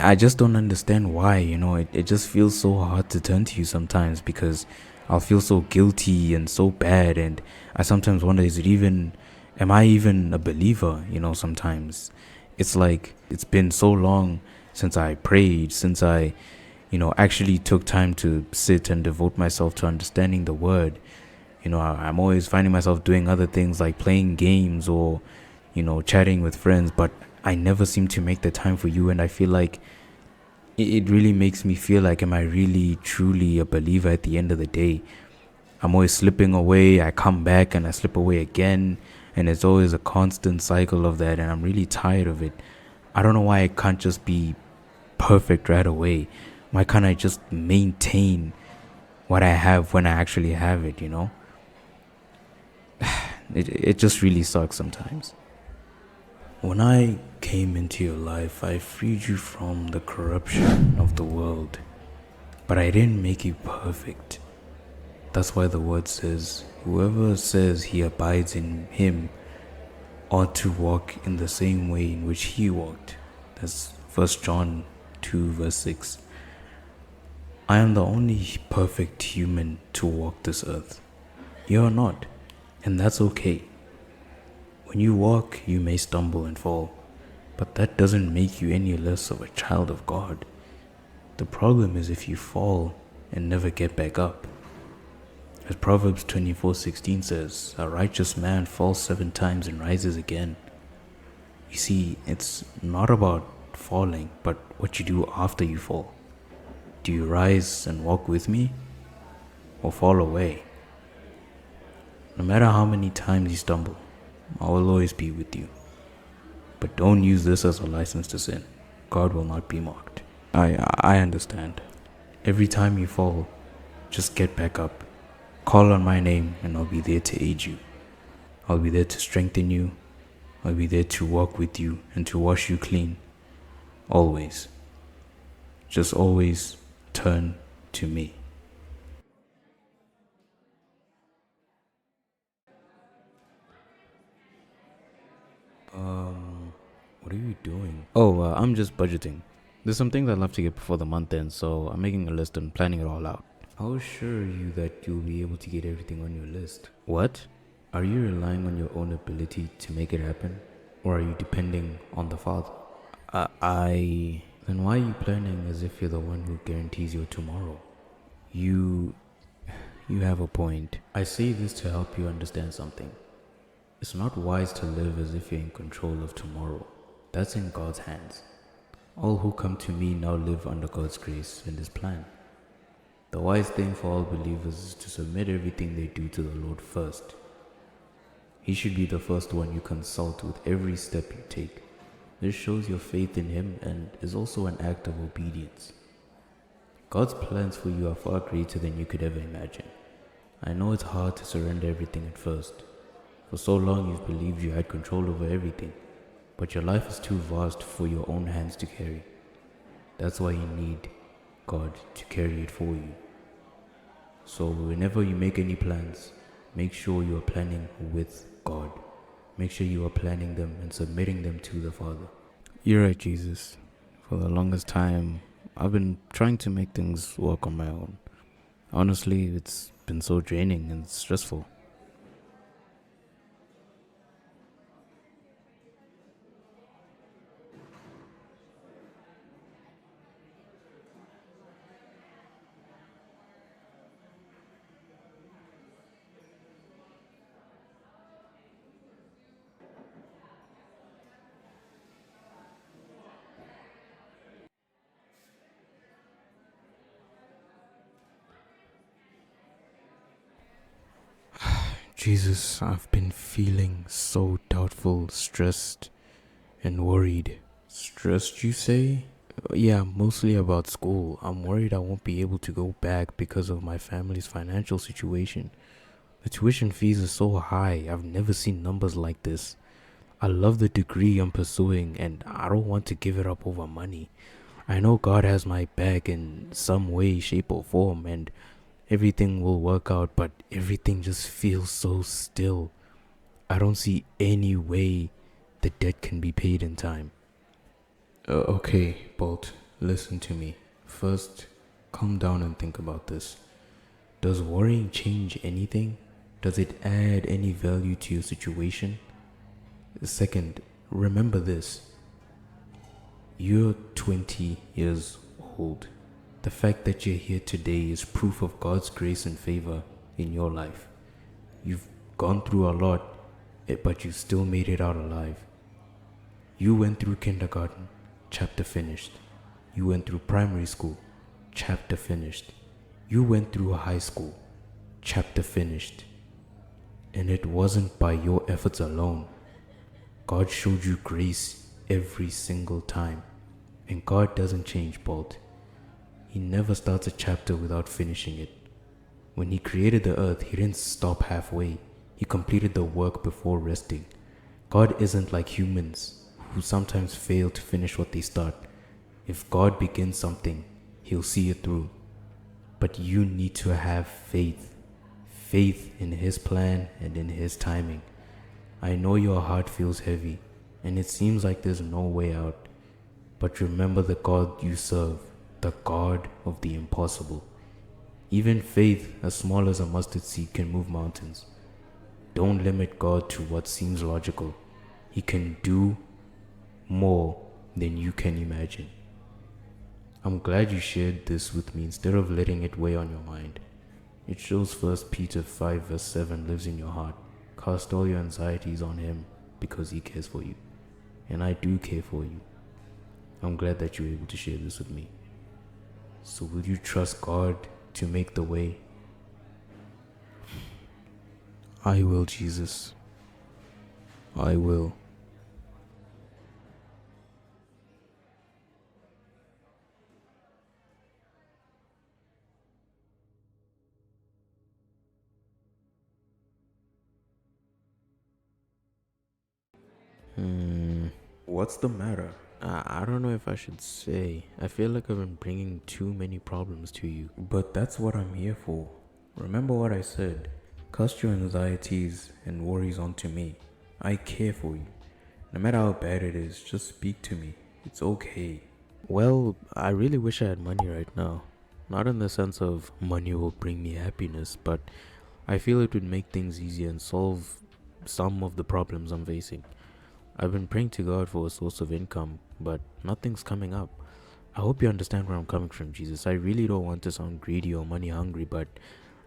I just don't understand why, it just feels so hard to turn to you sometimes because I'll feel so guilty and so bad. And I sometimes wonder, am I even a believer? Sometimes it's like it's been so long since I prayed, since I, actually took time to sit and devote myself to understanding the word. I'm always finding myself doing other things like playing games or, chatting with friends, but I never seem to make the time for you. And I feel like it really makes me feel like, am I really truly a believer at the end of the day? I'm always slipping away. I come back and I slip away again. And it's always a constant cycle of that. And I'm really tired of it. I don't know why I can't just be perfect right away. Why can't I just maintain what I have when I actually have it? It just really sucks sometimes. When I came into your life, I freed you from the corruption of the world, but I didn't make you perfect. That's why the word says, whoever says he abides in him ought to walk in the same way in which he walked. That's 1 John 2 verse 6. I am the only perfect human to walk this earth. You're not, and that's okay. When you walk, you may stumble and fall, but that doesn't make you any less of a child of God. The problem is if you fall and never get back up. As Proverbs 24:16 says, a righteous man falls 7 times and rises again. You see, it's not about falling, but what you do after you fall. Do you rise and walk with me, or fall away? No matter how many times you stumble, I will always be with you. But don't use this as a license to sin. God will not be mocked. I understand. Every time you fall, just get back up. Call on my name and I'll be there to aid you. I'll be there to strengthen you. I'll be there to walk with you and to wash you clean. Always. Just always turn to me. What are you doing? Oh, I'm just budgeting. There's some things I'd love to get before the month ends, so I'm making a list and planning it all out. How sure are you that you'll be able to get everything on your list? What? Are you relying on your own ability to make it happen? Or are you depending on the Father? Then why are you planning as if you're the one who guarantees your tomorrow? You have a point. I say this to help you understand something. It's not wise to live as if you're in control of tomorrow. That's in God's hands. All who come to me now live under God's grace and His plan. The wise thing for all believers is to submit everything they do to the Lord first. He should be the first one you consult with every step you take. This shows your faith in Him and is also an act of obedience. God's plans for you are far greater than you could ever imagine. I know it's hard to surrender everything at first. For so long you've believed you had control over everything, but your life is too vast for your own hands to carry. That's why you need God to carry it for you. So whenever you make any plans, make sure you are planning with God. Make sure you are planning them and submitting them to the Father. You're right, Jesus. For the longest time, I've been trying to make things work on my own. Honestly, it's been so draining and stressful. Jesus, I've been feeling so doubtful, stressed, and worried. Stressed, you say? Yeah, mostly about school. I'm worried I won't be able to go back because of my family's financial situation. The tuition fees are so high, I've never seen numbers like this. I love the degree I'm pursuing and I don't want to give it up over money. I know God has my back in some way, shape, or form, and everything will work out, but everything just feels so still. I don't see any way the debt can be paid in time. Okay, Bolt. Listen to me. First, calm down and think about this. Does worrying change anything? Does it add any value to your situation? Second, remember this. You're 20 years old. The fact that you're here today is proof of God's grace and favor in your life. You've gone through a lot, but you still made it out alive. You went through kindergarten, chapter finished. You went through primary school, chapter finished. You went through high school, chapter finished. And it wasn't by your efforts alone. God showed you grace every single time. And God doesn't change, BOLT. He never starts a chapter without finishing it. When He created the earth, He didn't stop halfway. He completed the work before resting. God isn't like humans who sometimes fail to finish what they start. If God begins something, He'll see it through. But you need to have faith. Faith in His plan and in His timing. I know your heart feels heavy, and it seems like there's no way out. But remember the God you serve, the God of the impossible. Even faith as small as a mustard seed can move mountains. Don't limit God to what seems logical. He can do more than you can imagine. I'm glad you shared this with me instead of letting it weigh on your mind. It shows 1 Peter 5 verse 7 lives in your heart. Cast all your anxieties on Him because He cares for you. And I do care for you. I'm glad that you were able to share this with me. So will you trust God to make the way? I will, Jesus. I will. What's the matter? I don't know if I should say. I feel like I've been bringing too many problems to you. But that's what I'm here for. Remember what I said. Cast your anxieties and worries onto me. I care for you. No matter how bad it is, just speak to me. It's okay. Well, I really wish I had money right now. Not in the sense of money will bring me happiness, but I feel it would make things easier and solve some of the problems I'm facing. I've been praying to God for a source of income, but nothing's coming up. I hope you understand where I'm coming from, Jesus. I really don't want to sound greedy or money hungry, but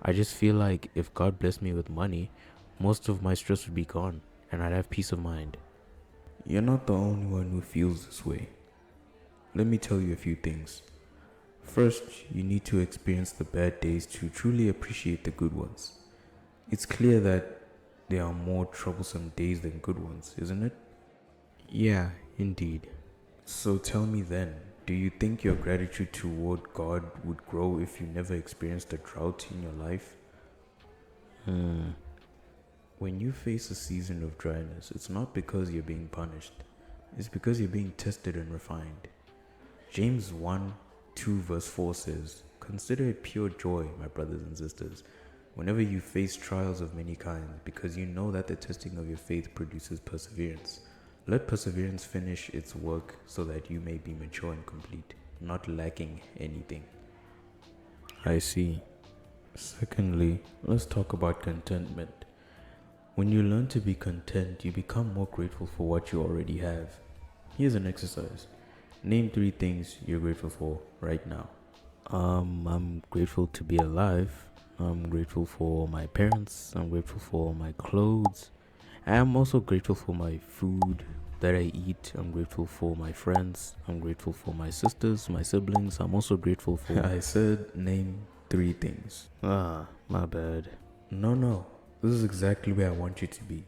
I just feel like if God blessed me with money, most of my stress would be gone and I'd have peace of mind. You're not the only one who feels this way. Let me tell you a few things. First, you need to experience the bad days to truly appreciate the good ones. It's clear that there are more troublesome days than good ones, isn't it? Yeah, indeed. So tell me then, do you think your gratitude toward God would grow if you never experienced a drought in your life? When you face a season of dryness, it's not because you're being punished. It's because you're being tested and refined. James 1, 2 verse 4 says, "Consider it pure joy, my brothers and sisters, whenever you face trials of many kinds, because you know that the testing of your faith produces perseverance. Let perseverance finish its work so that you may be mature and complete, not lacking anything." I see. Secondly, let's talk about contentment. When you learn to be content, you become more grateful for what you already have. Here's an exercise. Name 3 things you're grateful for right now. I'm grateful to be alive. I'm grateful for my parents. I'm grateful for my clothes. I'm also grateful for my food that I eat. I'm grateful for my friends. I'm grateful for my sisters, my siblings. I'm also grateful for... I said name 3 things. My bad. No. This is exactly where I want you to be.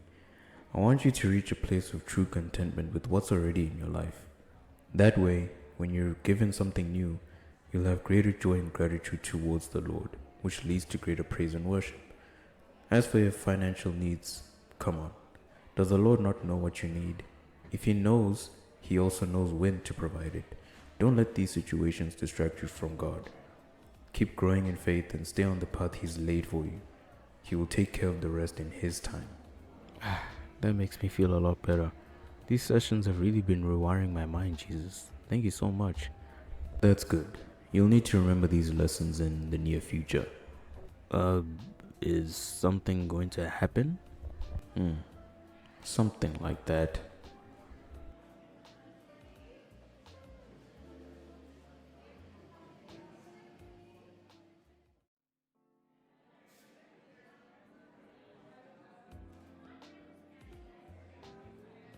I want you to reach a place of true contentment with what's already in your life. That way, when you're given something new, you'll have greater joy and gratitude towards the Lord, which leads to greater praise and worship. As for your financial needs, come on. Does the Lord not know what you need? If He knows, He also knows when to provide it. Don't let these situations distract you from God. Keep growing in faith and stay on the path He's laid for you. He will take care of the rest in His time. That makes me feel a lot better. These sessions have really been rewiring my mind, Jesus. Thank you so much. That's good. You'll need to remember these lessons in the near future. Uh, is something going to happen? Something like that.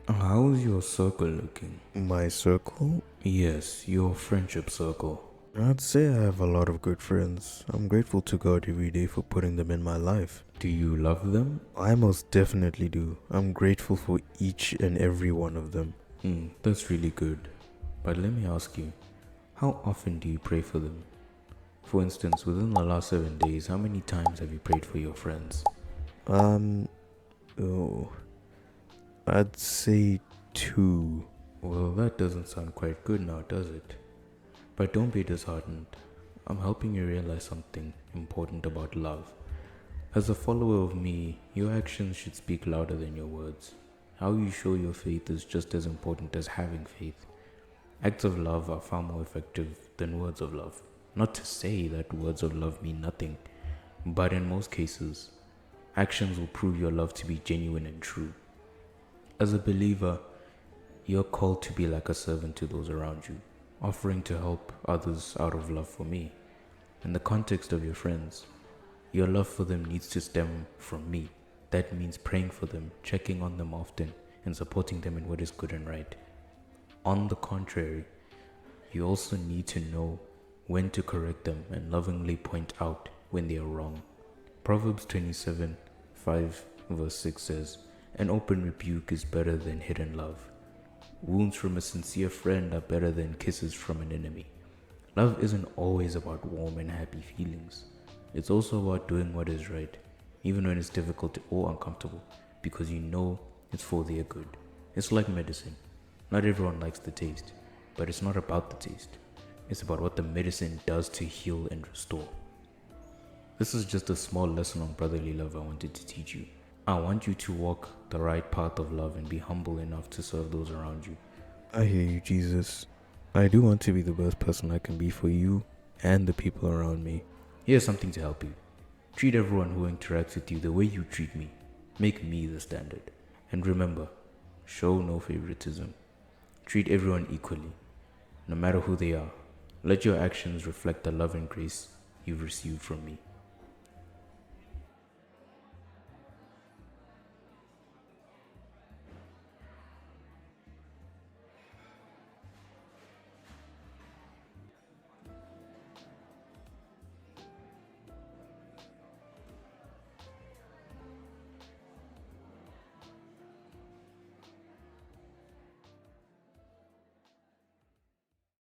How's your circle looking? My circle? Yes, your friendship circle. I'd say I have a lot of good friends. I'm grateful to God every day for putting them in my life. Do you love them? I most definitely do. I'm grateful for each and every one of them. That's really good. But let me ask you, how often do you pray for them? For instance, within the last 7 days, how many times have you prayed for your friends? Oh, I'd say 2. Well, that doesn't sound quite good now, does it? But don't be disheartened. I'm helping you realize something important about love. As a follower of me, your actions should speak louder than your words. How you show your faith is just as important as having faith. Acts of love are far more effective than words of love. Not to say that words of love mean nothing, but in most cases, actions will prove your love to be genuine and true. As a believer, you're called to be like a servant to those around you, offering to help others out of love for me. In the context of your friends, your love for them needs to stem from me. That means praying for them, checking on them often, and supporting them in what is good and right. On the contrary, you also need to know when to correct them and lovingly point out when they are wrong. Proverbs 27, 5 verse 6 says, "An open rebuke is better than hidden love. Wounds from a sincere friend are better than kisses from an enemy." Love isn't always about warm and happy feelings. It's also about doing what is right, even when it's difficult or uncomfortable, because you know it's for their good. It's like medicine. Not everyone likes the taste, but it's not about the taste. It's about what the medicine does to heal and restore. This is just a small lesson on brotherly love I wanted to teach you. I want you to walk the right path of love and be humble enough to serve those around you. I hear you, Jesus. I do want to be the best person I can be for you and the people around me. Here's something to help you. Treat everyone who interacts with you the way you treat me. Make me the standard. And remember, show no favoritism. Treat everyone equally, no matter who they are. Let your actions reflect the love and grace you've received from me.